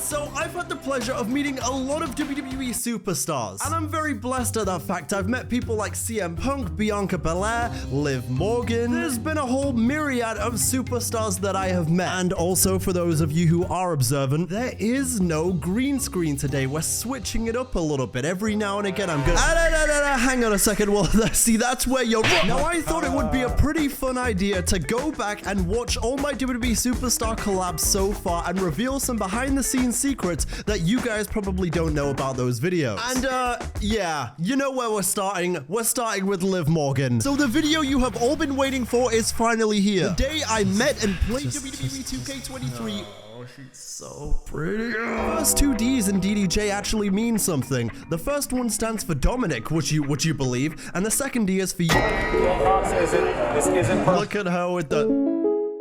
So I've had the pleasure of meeting a lot of WWE superstars, and I'm very blessed at that fact. I've met people like CM Punk, Bianca Belair, Liv Morgan. There's been a whole myriad of superstars that I have met. And also, for those of you who are observant, there is no green screen today. We're switching it up a little bit. Every now and again, I'm gonna... hang on a second. Well, see, that's where you're wrong. Now, I thought it would be a pretty fun idea to go back and watch all my WWE superstar collabs so far and reveal some behind-the-scenes secrets that you guys probably don't know about those videos. And, yeah, you know where we're starting. We're starting with Liv Morgan. So the video you have all been waiting for is finally here. The day I met and played WWE 2K23. Oh, she's so pretty. The first two D's in DDJ actually mean something. The first one stands for Dominic, which you believe, and the second D is for you. Look at her with the...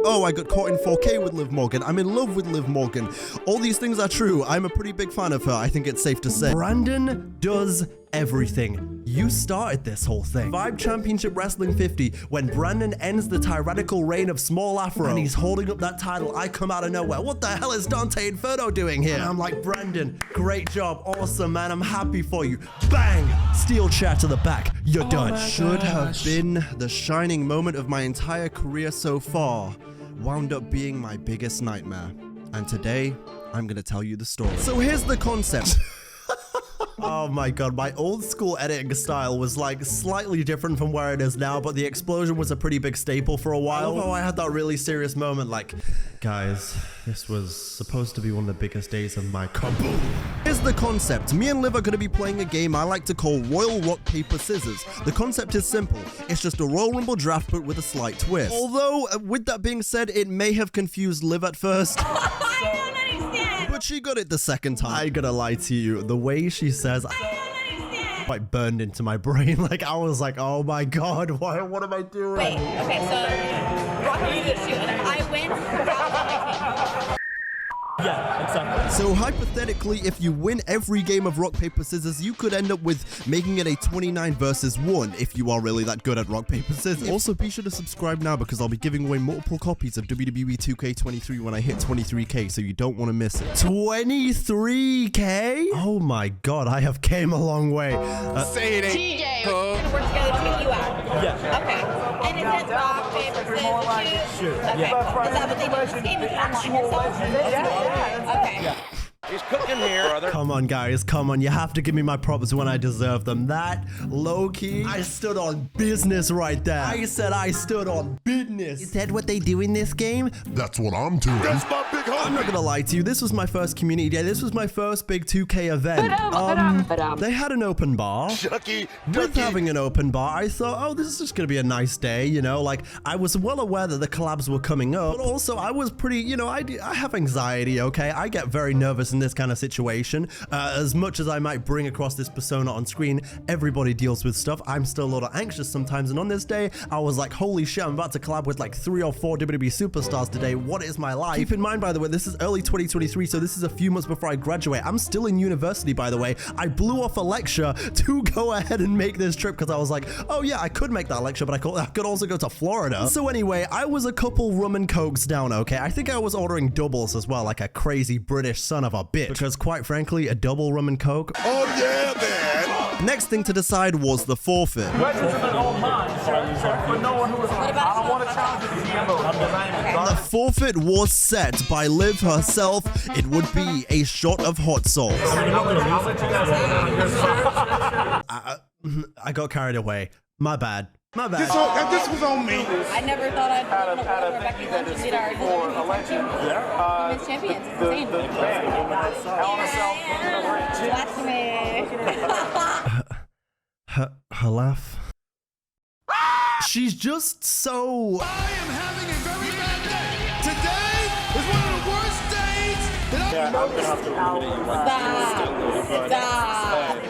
Oh, I got caught in 4K with Liv Morgan. I'm in love with Liv Morgan. All these things are true. I'm a pretty big fan of her. I think it's safe to say. Brandon does everything. You started this whole thing. Vibe Championship Wrestling 50, when Brandon ends the tyrannical reign of Small Afro and he's holding up that title, I come out of nowhere. What the hell is Deonte Inferno doing here? And I'm like, Brandon, great job. Awesome, man. I'm happy for you. Bang! Steel chair to the back. You're done. Should have been the shining moment of my entire career so far. Wound up being my biggest nightmare. And today, I'm gonna tell you the story. So here's the concept. Oh my god, my old school editing style was like slightly different from where it is now, but the explosion was a pretty big staple for a while. Oh, I had that really serious moment like, guys, this was supposed to be one of the biggest days of my career. Here's the concept. Me and Liv are going to be playing a game I like to call Royal Rock, Paper, Scissors. The concept is simple. It's just a Royal Rumble draft, but with a slight twist. Although, with that being said, it may have confused Liv at first. But she got it the second time. I ain't gonna lie to you, the way she says, like burned into my brain. Like I was like, oh my god, what am I doing? Wait, okay, so rock paper scissors, and if I win, Rob's on my team. Yeah, exactly. So hypothetically, if you win every game of rock, paper, scissors, you could end up with making it a 29 versus 1 if you are really that good at rock, paper, scissors. Also, be sure to subscribe now because I'll be giving away multiple copies of WWE 2K23 when I hit 23K, so you don't want to miss it. 23K? Oh my god, I have came a long way. Say it ain't. TJ, we're gonna work together to get you out. Yeah. Okay. And is it rock, paper, scissors, shoot? Sure. Okay. Yeah. Is that what they do in this game? Is it online? Okay. Yeah. He's cooking here, brother. Come on, guys, come on. You have to give me my props when I deserve them. That, low-key, I stood on business right there. I said I stood on business. Is that what they do in this game? That's what I'm doing. That's my big homie. I'm not gonna lie to you. This was my first community day. This was my first big 2K event. They had an open bar. Chucky, With having an open bar, I thought, oh, this is just gonna be a nice day, you know? Like, I was well aware that the collabs were coming up, but also I was pretty, you know, I have anxiety, okay? I get very nervous in this kind of situation. As much as I might bring across this persona on screen, everybody deals with stuff. I'm still a little anxious sometimes, and on this day, I was like, holy shit, I'm about to collab with like 3 or 4 WWE superstars today. What is my life? Keep in mind, by the way, this is early 2023, so this is a few months before I graduate. I'm still in university, by the way. I blew off a lecture to go ahead and make this trip because I was like, oh yeah, I could make that lecture, but I could also go to Florida. So anyway, I was a couple rum and cokes down, okay? I think I was ordering doubles as well, like a crazy British son of a bitch. Because quite frankly, a double rum and coke. Oh yeah, man. Next thing to decide was the forfeit. Questions in their own mind, sir, for no one who is on. I don't want to challenge you to the The forfeit was set by Liv herself. It would be a shot of hot sauce. I got carried away. My bad. My bad. This was on me. I never thought I'd be able to Becky Lynch and beat our women's champions. It's insane. Her laugh. She's just so... I am having a very bad day. Today is one of the worst days that I've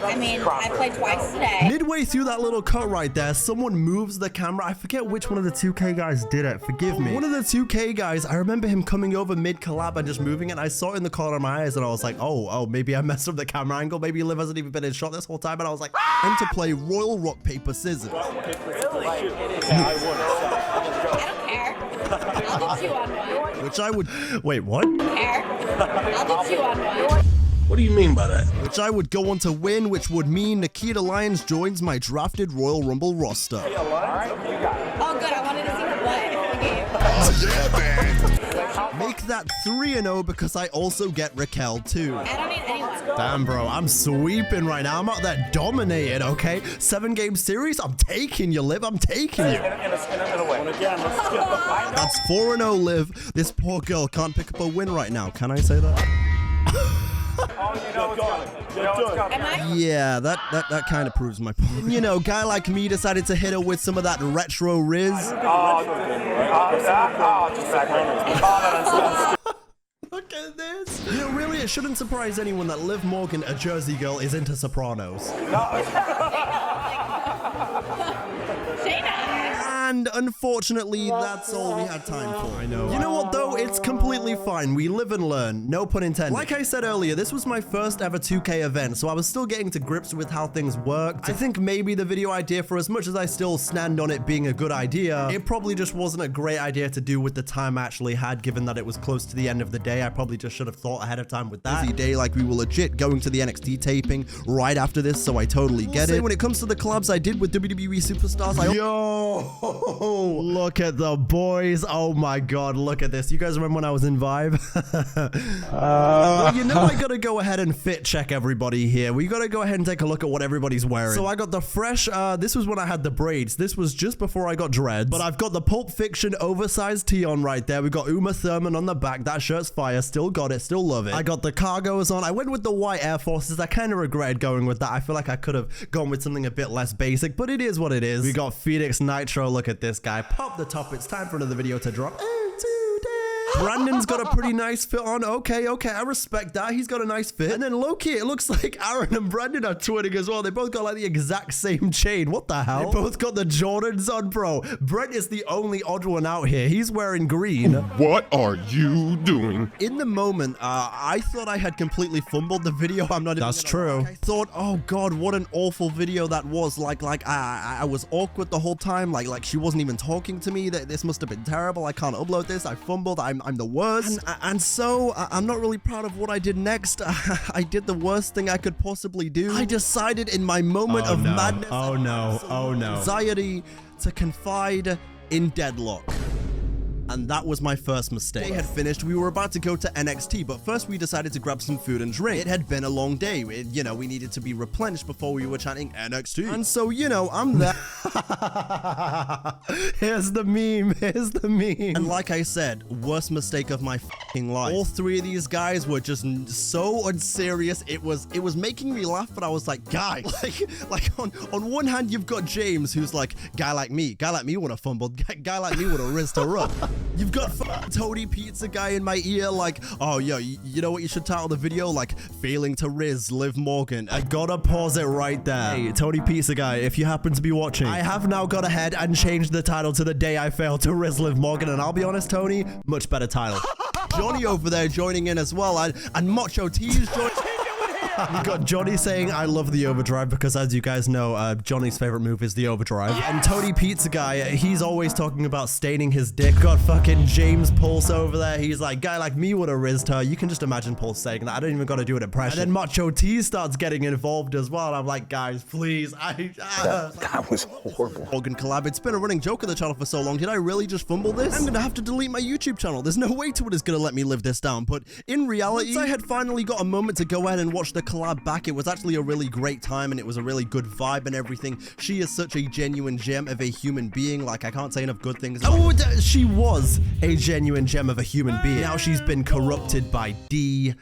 I mean, I played twice today. Midway through that little cut right there, someone moves the camera. I forget which one of the 2K guys did it. Forgive me. One of the 2K guys, I remember him coming over mid-collab and just moving it. I saw it in the corner of my eyes and I was like, oh, maybe I messed up the camera angle. Maybe Liv hasn't even been in shot this whole time. And I was like, I'm to play Royal Rock, Paper, Scissors. I don't care. I'll do 2 on 1. Which I would... Wait, what? I'll do 2 on 1. do you mean by that? Which I would go on to win, which would mean Nikita Lyons joins my drafted Royal Rumble roster. All right, you got it. Oh, good. I wanted to see the butt. Oh, yeah, man. Make that 3-0 because I also get Raquel too. I don't need anyone. Damn, bro, I'm sweeping right now. I'm out there dominating, okay? 7-game series, I'm taking you, Liv. I'm taking you. In a way. Again, let's skip the fight. That's 4-0, Liv. This poor girl can't pick up a win right now. Can I say that? Oh, you know it's coming. You know it's coming. Am I? Yeah, that kind of proves my point. You know, guy like me decided to hit her with some of that retro Riz. Just back home. Look at this. You know, really, it shouldn't surprise anyone that Liv Morgan, a Jersey girl, is into Sopranos. And unfortunately, that's all we had time for. I know. You know what, though? It's completely fine. We live and learn. No pun intended. Like I said earlier, this was my first ever 2K event, so I was still getting to grips with how things worked. I think maybe the video idea, for as much as I still stand on it being a good idea, it probably just wasn't a great idea to do with the time I actually had, given that it was close to the end of the day. I probably just should have thought ahead of time with that. Busy day, like we were legit going to the NXT taping right after this, so I totally get it. When it comes to the collabs I did with WWE superstars, look at the boys. Oh my god, look at this. You guys remember when I was in Vibe? Well, you know I gotta go ahead and fit check everybody here. We gotta go ahead and take a look at what everybody's wearing. So I got the fresh, this was when I had the braids. This was just before I got dreads. But I've got the Pulp Fiction oversized tee on right there. We got Uma Thurman on the back. That shirt's fire. Still got it. Still love it. I got the cargos on. I went with the white Air Forces. I kind of regretted going with that. I feel like I could have gone with something a bit less basic, but it is what it is. We got Phoenix Nitro. Look at this guy. Pop the top. It's time for another video to drop. Brandon's got a pretty nice fit on. Okay, I respect that. He's got a nice fit. And then low-key, it looks like Aaron and Brandon are twinning as well. They both got like the exact same chain. What the hell? They both got the Jordans on, bro. Brent is the only odd one out here. He's wearing green. What are you doing? In the moment, I thought I had completely fumbled the video. I'm not even That's true. I thought, oh god, what an awful video that was. Like I was awkward the whole time. Like she wasn't even talking to me. This must have been terrible. I can't upload this. I fumbled. I'm the worst. And so I'm not really proud of what I did next. I did the worst thing I could possibly do. I decided in my moment of madness. Oh no. Anxiety to confide in Deadlock. And that was my first mistake. Day had finished, we were about to go to NXT, but first we decided to grab some food and drink. It had been a long day. You know, we needed to be replenished before we were chanting NXT. And so, you know, I'm there. Here's the meme. And like I said, worst mistake of my fucking life. All three of these guys were just so unserious. It was making me laugh, but I was like, guys, like on one hand, you've got James, who's like, guy like me would have fumbled. Guy like me would have rizzed her up. You've got Tony Pizza guy in my ear like, oh, yo, you know what you should title the video? Like, failing to Riz Liv Morgan. I gotta pause it right there. Hey, Tony Pizza guy, if you happen to be watching, I have now got ahead and changed the title to The Day I Failed to Riz Liv Morgan, and I'll be honest, Tony, much better title. Johnny over there joining in as well, and Macho T's joining. You got Johnny saying, I love the overdrive, because as you guys know, Johnny's favorite move is the overdrive. Yes. And Tony Pizza guy, he's always talking about staining his dick. Got fucking James Pulse over there. He's like, guy like me would have rizzed her. You can just imagine Pulse saying that. I don't even got to do an impression. And then Macho T starts getting involved as well. And I'm like, guys, please. That was horrible. Morgan collab. It's been a running joke of the channel for so long. Did I really just fumble this? I'm going to have to delete my YouTube channel. There's no way Twitter's going to let me live this down. But in reality, once I had finally got a moment to go ahead and watch the collab back, it was actually a really great time and it was a really good vibe and everything. She is such a genuine gem of a human being. Like, I can't say enough good things. Oh, she was a genuine gem of a human being. Now she's been corrupted by D.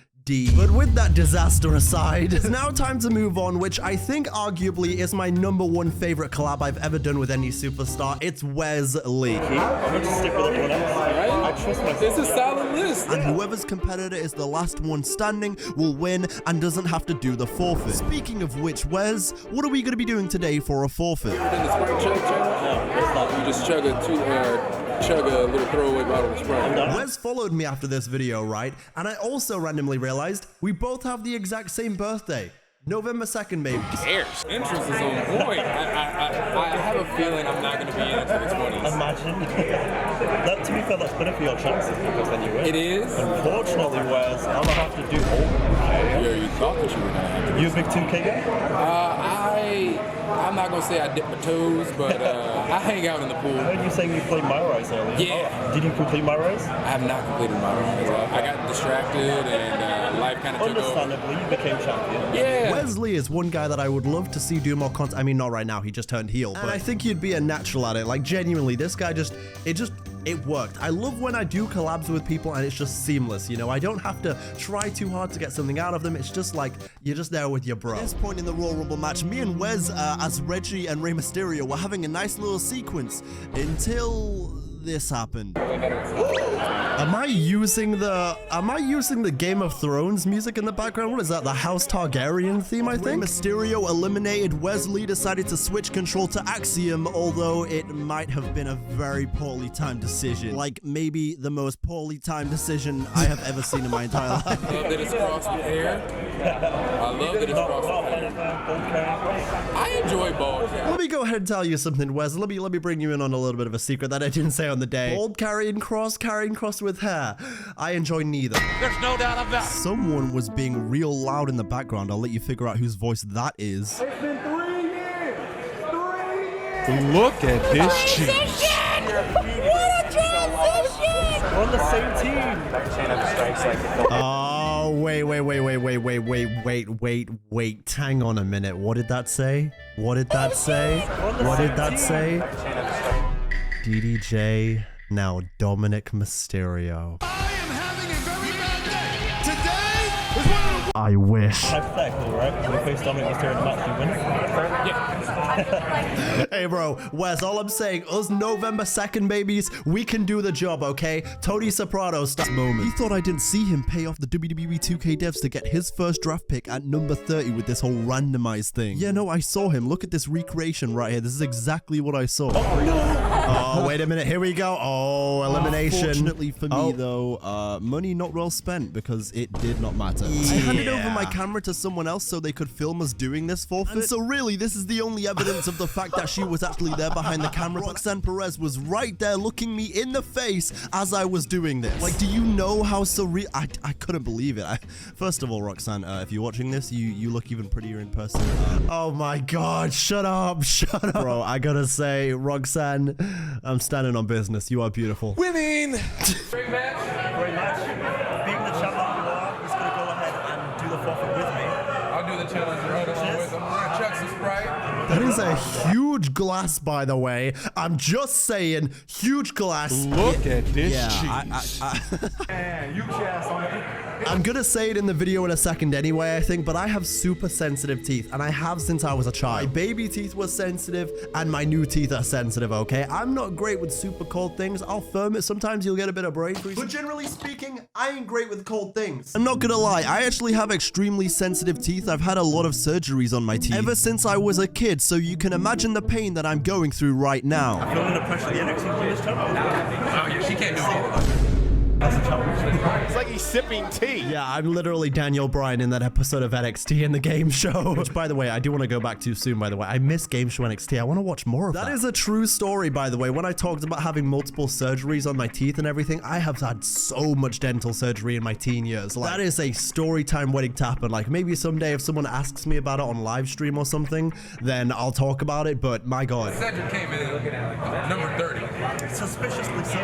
But with that disaster aside, it's now time to move on, which I think arguably is my #1 favorite collab I've ever done with any superstar. It's Wes Lee. I'm gonna stick with everyone else. Right? I trust myself. It's a solid list. And whoever's competitor is the last one standing will win and doesn't have to do the forfeit. Speaking of which, Wes, what are we going to be doing today for a forfeit? You just chug a little throwaway bottle of Sprite. Wes followed me after this video, right? And I also randomly realized we both have the exact same birthday. November 2nd, maybe. Who cares? Interest is on point. I have a feeling I'm not going to be in until the 20s. Imagine. To be fair, that's better for your chances because then you win. It is. Unfortunately, Wes, I'm going to have to do all. Yeah, you thought You a big 2K guy? I'm not gonna say I dip my toes, but I hang out in the pool. I heard you saying you played my rise earlier. Yeah. Did you complete my rise? I have not completed my rise. I got distracted and life kind of took over. Understandably, you became champion. Yeah. Wes Lee is one guy that I would love to see do more content. I mean, not right now, he just turned heel, but I think he'd be a natural at it. Like, genuinely, this guy it worked. I love when I do collabs with people and it's just seamless, you know? I don't have to try too hard to get something out of them. It's just like, you're just there with your bro. At this point in the Royal Rumble match, me and Wes, as Reggie and Rey Mysterio, were having a nice little sequence until this happened. Am I using the Game of Thrones music in the background? What is that? The House Targaryen theme, I think? Rey Mysterio eliminated. Wes Lee decided to switch control to Axiom, although it might have been a very poorly timed decision. Like, maybe the most poorly timed decision I have ever seen in my entire life. I love that it's crossed with hair. I love that it's crossed with hair. I enjoy bald hair. Let me go ahead and tell you something, Wes. Let me bring you in on a little bit of a secret that I didn't say on the day. Bald carrying cross with hair. I enjoy neither. There's no doubt about it. Someone was being real loud in the background. I'll let you figure out whose voice that is. It's been 3 years. 3 years. Look at this cheek. What a transition! We're on the same team. Oh, wait. Hang on a minute. What did that say? What did that say? DDJ, now Dominic Mysterio. I am having a very bad day. Today is one of the I wish. Hypothetical, right? We face Dominic Mysterio in the match, you win. Hey, bro, Wes, all I'm saying, us November 2nd babies, we can do the job, okay? Tony Soprano style moment. He thought I didn't see him pay off the WWE 2K devs to get his first draft pick at number 30 with this whole randomized thing. Yeah, no, I saw him. Look at this recreation right here. This is exactly what I saw. Oh, no. Oh, wait a minute. Here we go. Oh, elimination. Fortunately for me, though, money not well spent because it did not matter. Yeah. I handed over my camera to someone else so they could film us doing this forfeit. And so really, this is the only evidence of the fact that she was actually there behind the camera. Roxanne Perez was right there looking me in the face as I was doing this. Like, do you know how surreal? I couldn't believe it. First of all, Roxanne, if you're watching this, you look even prettier in person. Oh my God, shut up. Bro, I gotta say, Roxanne, I'm standing on business. You are beautiful. Winning. Great match. Great match. Being the champ that you are, he's going to go ahead and do the forfeit with me. I'll do the challenge right along with him. We're gonna chuck some Sprite. That is a huge glass, by the way. I'm just saying, huge glass. Look at this cheese. Man, you cast on it. I'm gonna say it in the video in a second anyway, I think, but I have super sensitive teeth, and I have since I was a child. My baby teeth were sensitive, and my new teeth are sensitive, okay? I'm not great with super cold things. I'll firm it. Sometimes you'll get a bit of brain freeze. But generally speaking, I ain't great with cold things. I'm not gonna lie, I actually have extremely sensitive teeth. I've had a lot of surgeries on my teeth ever since I was a kid, so you can imagine the pain that I'm going through right now. I feel under pressure the NXT on this channel. Oh yeah, she can't do it. That's a challenge. It's like he's sipping tea. Yeah, I'm literally Daniel Bryan in that episode of NXT in the game show. Which, by the way, I do want to go back to soon, by the way. I miss game show NXT. I want to watch more of that. That is a true story, by the way. When I talked about having multiple surgeries on my teeth and everything, I have had so much dental surgery in my teen years. Like, that is a story time waiting to happen. Like, maybe someday if someone asks me about it on live stream or something, then I'll talk about it, but my God. Cedric came in number 30. Suspiciously so.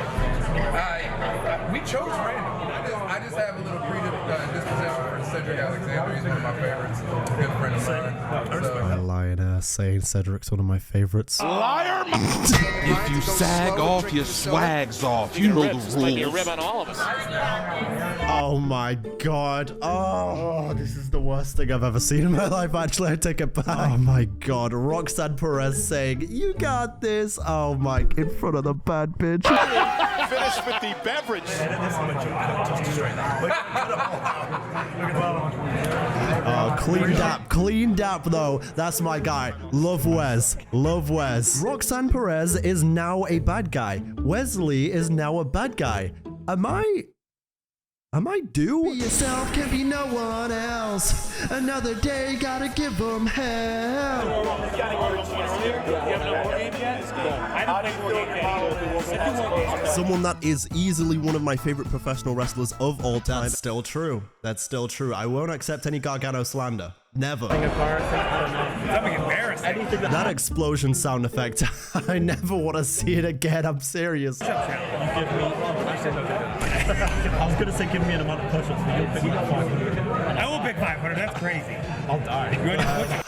We chose random. I just have a little predisposition for Cedric Alexander. He's one of my favorites. A good friend of mine. So. My lying ass saying Cedric's one of my favorites. Liar! If you sag off, your swag's off. You know the rules. Might be a rib on all of us. Oh my God. Oh, this is the worst thing I've ever seen in my life. Actually, I take it back. Oh my God. Roxanne Perez saying, "You got this." Oh my, in front of the bad bitch. Finish with the beverage. Oh, cleaned up though. That's my guy. Love Wes. Roxanne Perez is now a bad guy. Wes Lee is now a bad guy. Am I due? Be yourself, can be no one else. else. Another day, gotta give them hell. Someone that is easily one of my favorite professional wrestlers of all time. That's still true. That's still true. I won't accept any Gargano slander. Never. That explosion sound effect, I never want to see it again. I'm serious. I was going to say give me an amount of push-ups, but you'll pick 500. I will pick 500. That's crazy. I'll die.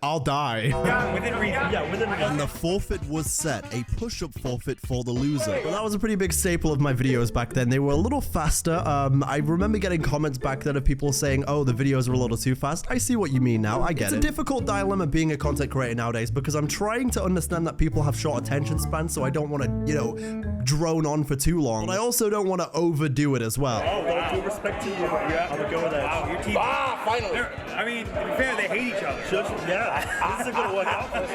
I'll die. Within reason. Yeah, within reason. And the forfeit was set, a push-up forfeit for the loser. Well, that was a pretty big staple of my videos back then. They were a little faster. I remember getting comments back then of people saying, oh, the videos are a little too fast. I see what you mean now. I get it. It's a difficult dilemma being a content creator nowadays because I'm trying to understand that people have short attention spans, so I don't want to, you know, drone on for too long. But I also don't want to overdo it as well. Oh, well, due respect to you, yeah, I'm going to go with that. Wow, your team. Finally. I mean, to be fair, they hate each other. Yeah, this is going to work out for us.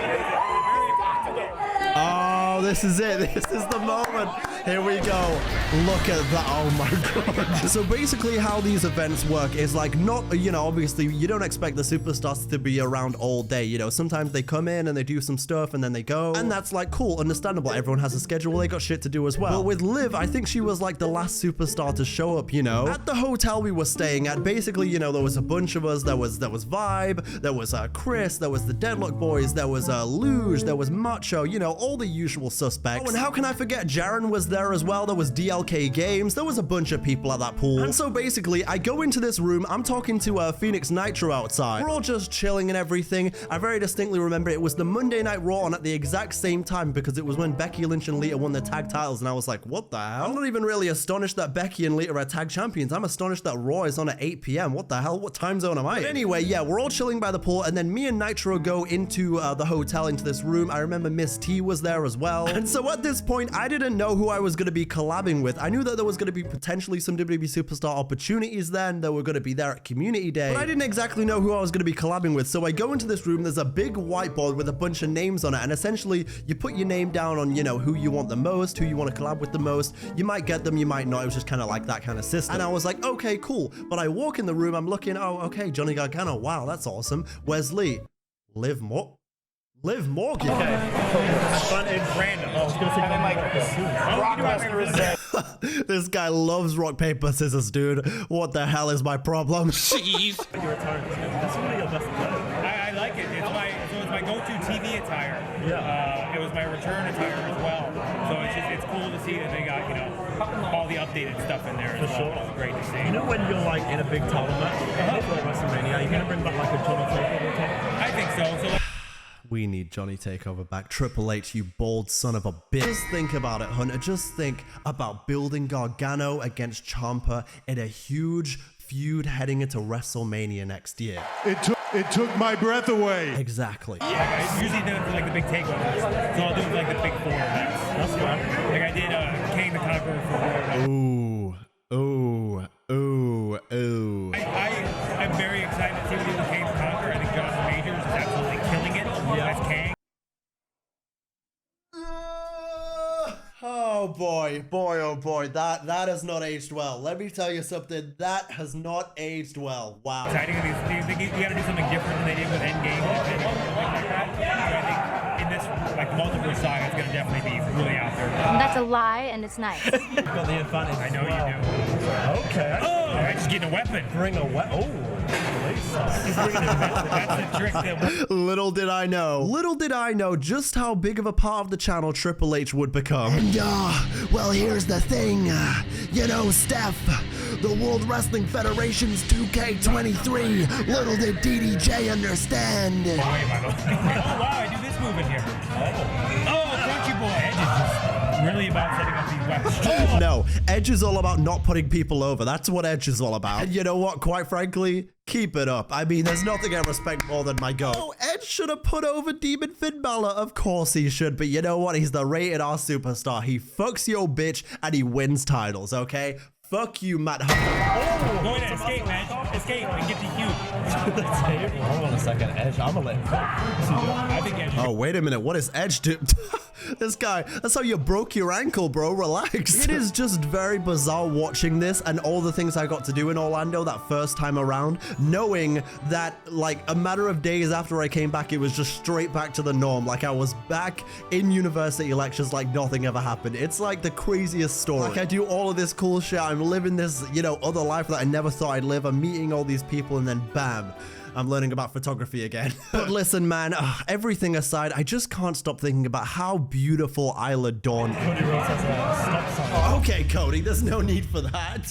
Oh, this is it. This is the moment. Here we go. Look at that. Oh my god. So basically how these events work is like not, you know, obviously you don't expect the superstars to be around all day. You know, sometimes they come in and they do some stuff and then they go. And that's like cool, understandable. Everyone has a schedule. They got shit to do as well. But with Liv, I think she was like the last superstar to show up, you know. At the hotel we were staying at, basically, you know, there was a bunch of us. There was Vibe, there was Chris, there was the Deadlock Boys, there was Luge, there was Macho, you know, all the usual suspects. Oh, and how can I forget Jaren was there as well. There was DLK Games. There was a bunch of people at that pool. And so basically, I go into this room. I'm talking to Phoenix Nitro outside. We're all just chilling and everything. I very distinctly remember it was the Monday Night Raw on at the exact same time because it was when Becky Lynch and Lita won the tag titles. And I was like, what the hell? I'm not even really astonished that Becky and Lita are tag champions. I'm astonished that Raw is on at 8 p.m. What the hell? What time zone am I in? But anyway, yeah, we're all chilling by the pool. And then me and Nitro go into the hotel, into this room. I remember Miss T was there as well. And so at this point, I didn't know who I was going to be collabing with. I knew that there was going to be potentially some WWE Superstar opportunities then that were going to be there at Community Day. But I didn't exactly know who I was going to be collabing with. So I go into this room. There's a big whiteboard with a bunch of names on it. And essentially, you put your name down on, you know, who you want the most, who you want to collab with the most. You might get them, you might not. It was just kind of like that kind of system. And I was like, okay, cool. But I walk in the room. I'm looking, oh, okay, Johnny Gargano. Wow, that's awesome. Wes Lee. Liv Morgan. Okay. Advantage random. I was going to say This guy loves rock, paper, scissors, dude. What the hell is my problem? Jeez. That's one of your best players. I like it. It's my go-to TV attire. Yeah. It was my return attire as well. So it's cool to see that they got, you know, all the updated stuff in there as well. It's great to see. You know when you're like in a big title match, like WrestleMania, you're going to bring back like a Johnny Takeover type? I think so. We need Johnny Takeover back. Triple H, you bald son of a bitch. Just think about it, Hunter. Just think about building Gargano against Ciampa in a huge feud heading into WrestleMania next year. It took my breath away. Exactly. Yeah, I usually do it for like the big takeovers. So I'll do it for like the big four events. That's fun. Like I did King the Conqueror for I'm very excited to see what he do with King the Conqueror. I think Jonathan Majors is absolutely killing it as Kang. Oh boy, oh boy, that has not aged well. Let me tell you something, that has not aged well. Wow. Exciting. You got to do something different than they did with Endgame. I think in this like multiverse saga, it's going to definitely be really out there. That's a lie, and it's nice. You've got the advantage. I know you do. Okay. Oh, I just getting a weapon. Bring a weapon. Oh. That's the trick. Little did I know just how big of a part of the channel Triple H would become. And well, here's the thing, you know, Steph, the World Wrestling Federation's 2K23. Little did DDJ understand. Oh, wow, I do this move in here. Oh, Crunchy Boy. Edge is just really about setting up these weapons. No, Edge is all about not putting people over. That's what Edge is all about. And you know what, quite frankly, keep it up. I mean, there's nothing I respect more than my goat. Oh, Edge should have put over Demon Finn Balor. Of course he should, but you know what? He's the rated R superstar. He fucks your bitch and he wins titles, okay? Fuck you, Matt. Oh, go ahead, escape, man. Escape and get the cube. Hold on a second, Edge. I'm gonna let him go. I think Edge. Oh, wait a minute. What is Edge do? This guy, that's how you broke your ankle, bro. Relax. It is just very bizarre watching this and all the things I got to do in Orlando that first time around, knowing that like a matter of days after I came back, it was just straight back to the norm. Like I was back in university lectures like nothing ever happened. It's like the craziest story. Like I do all of this cool shit. I'm living this, you know, other life that I never thought I'd live. I'm meeting all these people and then bam, I'm learning about photography again. But listen, man, everything aside, I just can't stop thinking about how beautiful Isla Dawn. Cody Rhodes has a stop sign. Okay, Cody, there's no need for that.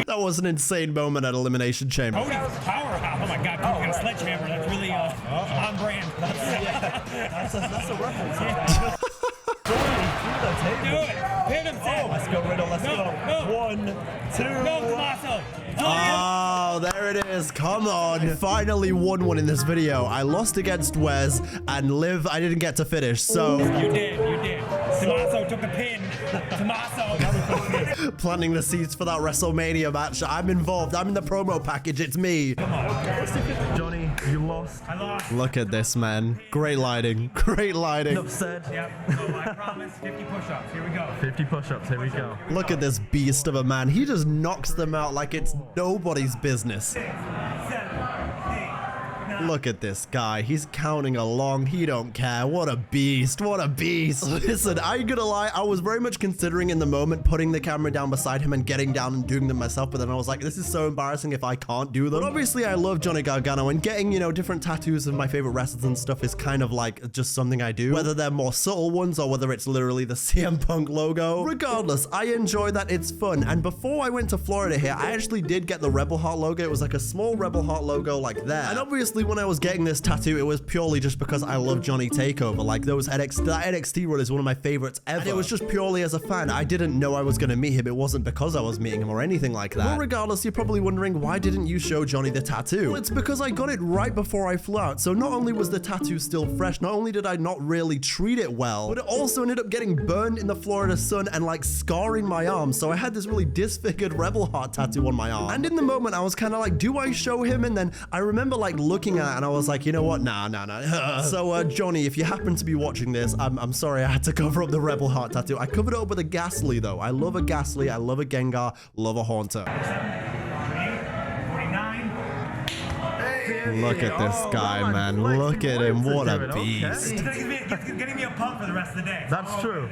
That was an insane moment at Elimination Chamber. Cody's powerhouse. Oh my God, Cody's got a sledgehammer. That's really on brand. That's a reference. Do it. Hit him, Sam. Let's go, Riddle. Let's go. No. 1, 2. No, Tommaso. Oh, there it is. Come on. I finally won one in this video. I lost against Wes, and Liv, I didn't get to finish, so... You did. Tommaso took the pin. Tommaso. Planting the seeds for that WrestleMania match. I'm involved. I'm in the promo package. It's me. Johnny, you lost. I lost. Look at this, man. Great lighting. Great lighting. Upset. Yep. So I promise 50 push-ups. Here we go. 50 push-ups. Here we go. Look at this beast of a man. He just knocks them out like it's nobody's business. 6, 7, 8, 9. Look at this guy. He's counting along. He don't care. What a beast. What a beast. Listen, I ain't gonna lie. I was very much considering in the moment putting the camera down beside him and getting down and doing them myself. But then I was like, this is so embarrassing if I can't do them. But obviously, I love Johnny Gargano, and getting, you know, different tattoos of my favorite wrestlers and stuff is kind of like just something I do. Whether they're more subtle ones or whether it's literally the CM Punk logo. Regardless, I enjoy that. It's fun. And before I went to Florida here, I actually did get the Rebel Heart logo. It was like a small Rebel Heart logo like that. And obviously, when I was getting this tattoo, it was purely just because I love Johnny Takeover. Like those that NXT run is one of my favorites ever. And it was just purely as a fan. I didn't know I was going to meet him. It wasn't because I was meeting him or anything like that. But regardless, you're probably wondering, why didn't you show Johnny the tattoo? Well, it's because I got it right before I flew out. So not only was the tattoo still fresh, not only did I not really treat it well, but it also ended up getting burned in the Florida sun and like scarring my arm. So I had this really disfigured Rebel Heart tattoo on my arm. And in the moment, I was kind of like, do I show him? And then I remember like looking at it and I was like, you know what? Nah. So Johnny, if you happen to be watching this, I'm sorry I had to cover up the Rebel Heart tattoo. I covered it up with a Ghastly though. I love a Ghastly, I love a Gengar, love a Haunter. 49. Look at this guy, man. Look at him. What a beast. He's getting me a pump for the rest of the day. That's true.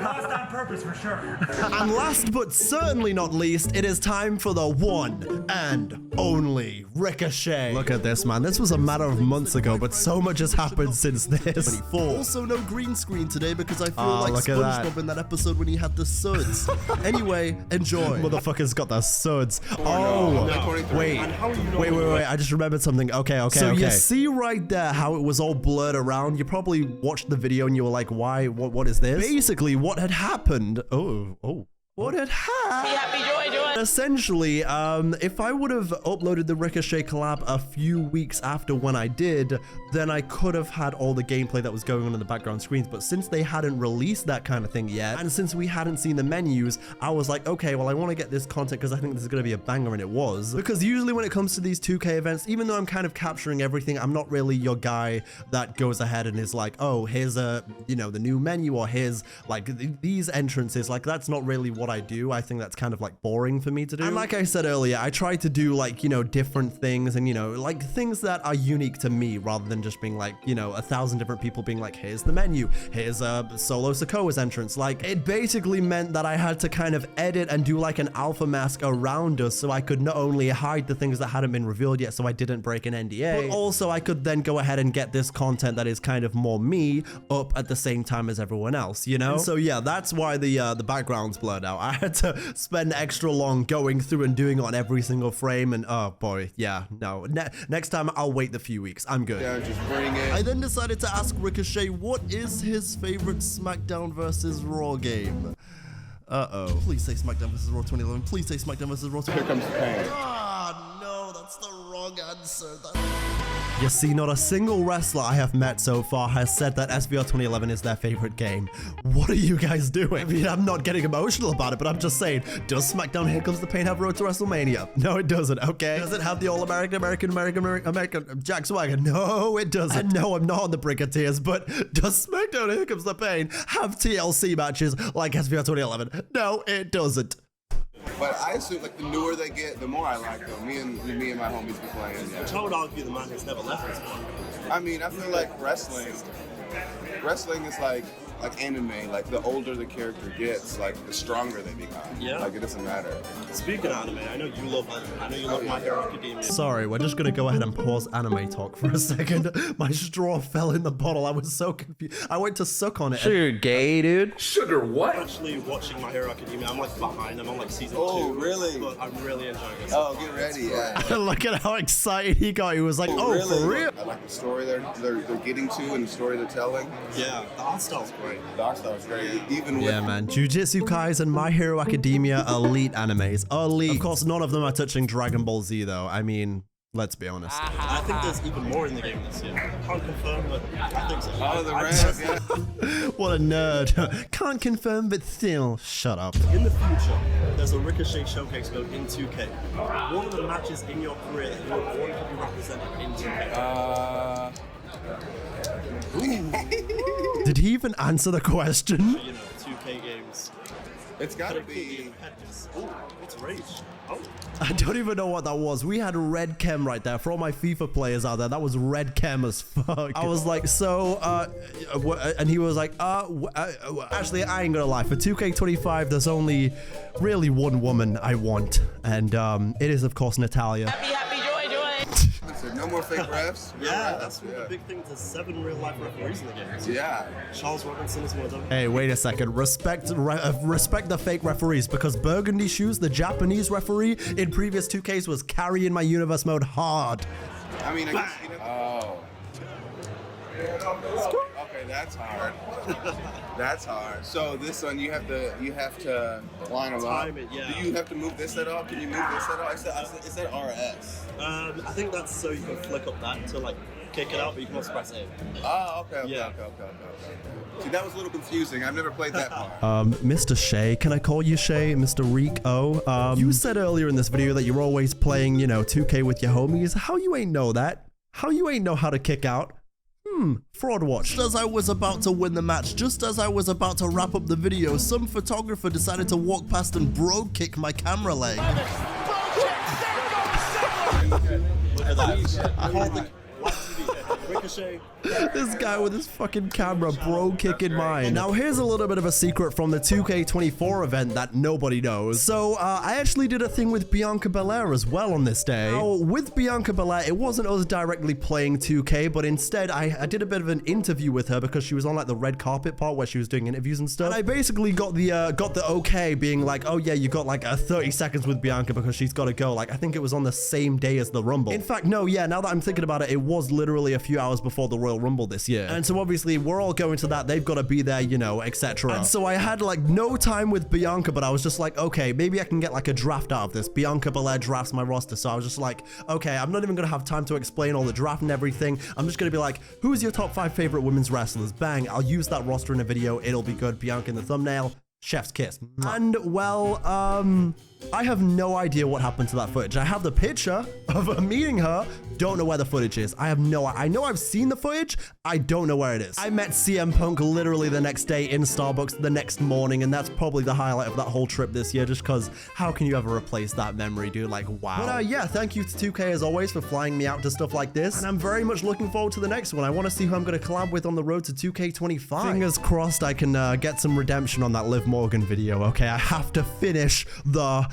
Lost on purpose for sure. And last but certainly not least, it is time for the one and only Ricochet. Look at this, man. This was a matter of months ago, but so much has happened since this. Also, no green screen today because I feel like SpongeBob in that episode when he had the suds. Anyway, enjoy. Motherfucker's got the suds. Oh, wait. I just remembered something. Okay. So you see right there how it was all blurred around. You probably watched the video and you were like, why? What is this? Basically, what had happened. What had happened? Essentially, if I would have uploaded the Ricochet collab a few weeks after when I did, then I could have had all the gameplay that was going on in the background screens. But since they hadn't released that kind of thing yet, and since we hadn't seen the menus, I was like, okay, well, I want to get this content because I think this is going to be a banger, and it was. Because usually when it comes to these 2K events, even though I'm kind of capturing everything, I'm not really your guy that goes ahead and is like, oh, here's the new menu, or here's like these entrances. Like, that's not really what I do. I think that's kind of like boring for me to do. And like I said earlier, I try to do like, different things and, like things that are unique to me rather than just being like, 1,000 different people being like, here's the menu, here's Solo Sikoa's entrance. Like, it basically meant that I had to kind of edit and do like an alpha mask around us so I could not only hide the things that hadn't been revealed yet so I didn't break an NDA, but also I could then go ahead and get this content that is kind of more me up at the same time as everyone else, And so yeah, that's why the background's blurred out. I had to spend extra long going through and doing it on every single frame, and oh boy, yeah, no. Next time I'll wait the few weeks. I'm good. Yeah, just bring it. I then decided to ask Ricochet what is his favorite SmackDown versus Raw game. Uh-oh. Please say SmackDown vs. Raw 2011. Please say SmackDown vs. Raw 2011. Here comes the pain. Ah, no, that's the wrong answer. You see, not a single wrestler I have met so far has said that SVR 2011 is their favorite game. What are you guys doing? I mean, I'm not getting emotional about it, but I'm just saying, does SmackDown Here Comes the Pain have Road to WrestleMania? No, it doesn't, okay? Does it have the All-American Jack Swagger? No, it doesn't. And no, I'm not on the brink of tears, but does SmackDown Here Comes the Pain have TLC matches like SVR 2011? No, it doesn't. But I assume like the newer they get, the more I like them. Me and my homies be playing. Yeah. Which I would argue the man has never left this one. I mean, I feel like wrestling is like anime. Like the older the character gets, like the stronger they become. Yeah. Like it doesn't matter. Speaking of anime, I know you love anime. I know you love My Hero Academia. Sorry, we're just gonna go ahead and pause anime talk for a second. My straw fell in the bottle. I was so confused. I went to suck on it. Sugar gay, dude. Sugar what? I'm actually watching My Hero Academia. I'm like behind. I'm on like season 2. Oh, really? But I'm really enjoying it. Oh, get ready. Yeah. Look at how excited he got. He was like, oh, really? for real? I like the story they're getting to and the story they're telling. Yeah, the art style's great. The art style's great. Even with Yeah, man. Jujutsu Kaisen, My Hero Academia, elite animes. Elite. Of course, none of them are touching Dragon Ball Z, though. I mean, let's be honest. I think there's even more in the game this year. Can't confirm, but I think so. Oh, the rest, yeah. What a nerd. Can't confirm, but still, shut up. In the future, there's a Ricochet showcase mode in 2K. What are the matches in your career that you would want to be represented in 2K? Did he even answer the question? You know, 2K games. It's gotta be. Oh, it's Rage. Oh. I don't even know what that was. We had red chem right there. For all my FIFA players out there, that was red chem as fuck. I was like, so, and he was like, actually, I ain't gonna lie. For 2K25, there's only really one woman I want. And it is, of course, Natalia. Happy, joy, joy. So no more fake refs. Yeah, that's one of the big things. There's 7 real life referees in the game. Yeah. Charles Robinson is one of them. Hey, wait a second. Respect the fake referees, because Burgundy Shoes, the Japanese referee in previous 2Ks, was carrying my universe mode hard. I mean, I guess, you know. Oh. Okay, that's hard. That's hard. So this one, you have to line them up. Time it, yeah. Do you have to move this at all? Can you move this at all? It said RS. I think that's so you can flick up that to like kick it out, but you can also press A. Oh, okay. Yeah. Okay. See, that was a little confusing. I've never played that part. Mr. Shay, can I call you Shay? Mr. Rico? You said earlier in this video that you're always playing, 2K with your homies. How you ain't know that? How you ain't know how to kick out? Fraud watch. Just as I was about to win the match, just as I was about to wrap up the video, some photographer decided to walk past and bro kick my camera leg. Look at that. Ricochet. This guy with his fucking camera bro kicking mine. Now here's a little bit of a secret from the 2K24 event that nobody knows. So I actually did a thing with Bianca Belair as well on this day. Now with Bianca Belair, it wasn't us directly playing 2K, but instead I did a bit of an interview with her because she was on like the red carpet part where she was doing interviews and stuff. And I basically got the okay being like, oh yeah, you got like 30 seconds with Bianca because she's got to go. Like I think it was on the same day as the Rumble. In fact, no, yeah, now that I'm thinking about it, it was literally a few hours before the Royal Rumble this year. And so obviously we're all going to that. They've got to be there, etc. And so I had like no time with Bianca, but I was just like, okay, maybe I can get like a draft out of this. Bianca Belair drafts my roster. So I was just like, okay, I'm not even going to have time to explain all the draft and everything. I'm just going to be like, who's your top 5 favorite women's wrestlers? Bang. I'll use that roster in a video. It'll be good. Bianca in the thumbnail. Chef's kiss. And well, I have no idea what happened to that footage. I have the picture of meeting her. Don't know where the footage is. I know I've seen the footage. I don't know where it is. I met CM Punk literally the next day in Starbucks the next morning, and that's probably the highlight of that whole trip this year, just because how can you ever replace that memory, dude? Like, wow. But yeah, thank you to 2K as always for flying me out to stuff like this, and I'm very much looking forward to the next one. I want to see who I'm going to collab with on the road to 2K25. Fingers crossed I can get some redemption on that Liv Morgan video, okay? I have to finish the...